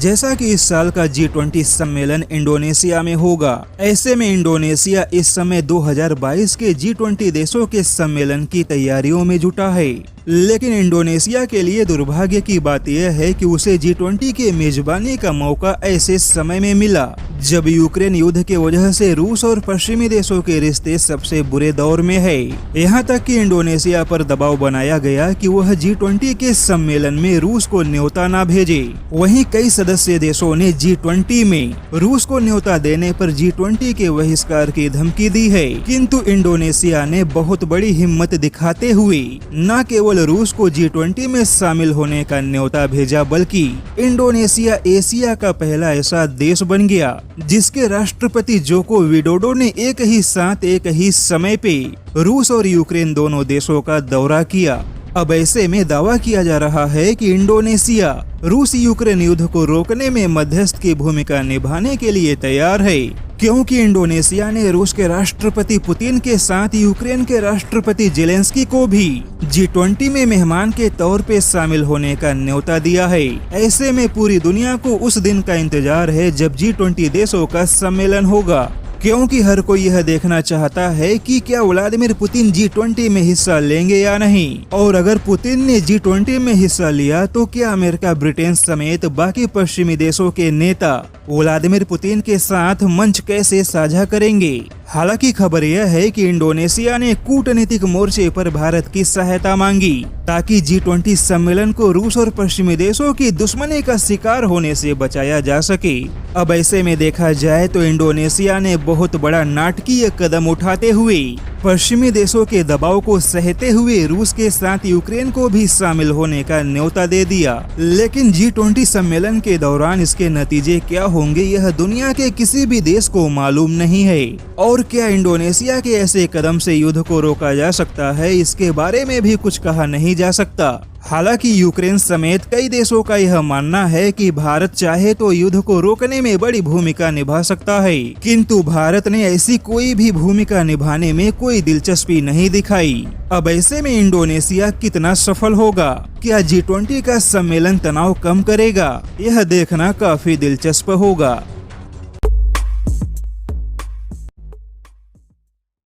जैसा कि इस साल का G20 सम्मेलन इंडोनेशिया में होगा, ऐसे में इंडोनेशिया इस समय 2022 के G20 देशों के सम्मेलन की तैयारियों में जुटा है। लेकिन इंडोनेशिया के लिए दुर्भाग्य की बात यह है कि उसे G20 के मेजबानी का मौका ऐसे समय में मिला जब यूक्रेन युद्ध के वजह से रूस और पश्चिमी देशों के रिश्ते सबसे बुरे दौर में है। यहाँ तक कि इंडोनेशिया पर दबाव बनाया गया कि वह G20 के सम्मेलन में रूस को न्योता न भेजे। वहीं कई सदस्य देशों ने G20 में रूस को न्योता देने पर G20 के बहिष्कार की धमकी दी है, किंतु इंडोनेशिया ने बहुत बड़ी हिम्मत दिखाते हुए न केवल रूस को G20 में शामिल होने का न्योता भेजा, बल्कि इंडोनेशिया एशिया का पहला ऐसा देश बन गया जिसके राष्ट्रपति जोको विडोडो ने एक ही साथ एक ही समय पे रूस और यूक्रेन दोनों देशों का दौरा किया। अब ऐसे में दावा किया जा रहा है कि इंडोनेशिया रूस यूक्रेन युद्ध को रोकने में मध्यस्थ की भूमिका निभाने के लिए तैयार है, क्योंकि इंडोनेशिया ने रूस के राष्ट्रपति पुतिन के साथ यूक्रेन के राष्ट्रपति जेलेंस्की को भी G20 में मेहमान के तौर पे शामिल होने का न्योता दिया है। ऐसे में पूरी दुनिया को उस दिन का इंतजार है जब G20 देशों का सम्मेलन होगा, क्योंकि हर कोई यह देखना चाहता है कि क्या व्लादिमीर पुतिन G20 में हिस्सा लेंगे या नहीं, और अगर पुतिन ने G20 में हिस्सा लिया तो क्या अमेरिका, ब्रिटेन समेत बाकी पश्चिमी देशों के नेता व्लादिमीर पुतिन के साथ मंच कैसे साझा करेंगे। हालांकि खबर यह है कि इंडोनेशिया ने कूटनीतिक मोर्चे पर भारत की सहायता मांगी ताकि G20 सम्मेलन को रूस और पश्चिमी देशों की दुश्मनी का शिकार होने से बचाया जा सके। अब ऐसे में देखा जाए तो इंडोनेशिया ने बहुत बड़ा नाटकीय कदम उठाते हुए पश्चिमी देशों के दबाव को सहते हुए रूस के साथ यूक्रेन को भी शामिल होने का न्योता दे दिया। लेकिन G20 सम्मेलन के दौरान इसके नतीजे क्या होंगे यह दुनिया के किसी भी देश को मालूम नहीं है, और क्या इंडोनेशिया के ऐसे कदम से युद्ध को रोका जा सकता है, इसके बारे में भी कुछ कहा नहीं जा सकता। हालांकि यूक्रेन समेत कई देशों का यह मानना है कि भारत चाहे तो युद्ध को रोकने में बड़ी भूमिका निभा सकता है, किंतु भारत ने ऐसी कोई भी भूमिका निभाने में कोई दिलचस्पी नहीं दिखाई। अब ऐसे में इंडोनेशिया कितना सफल होगा, क्या G20 का सम्मेलन तनाव कम करेगा, यह देखना काफी दिलचस्प होगा।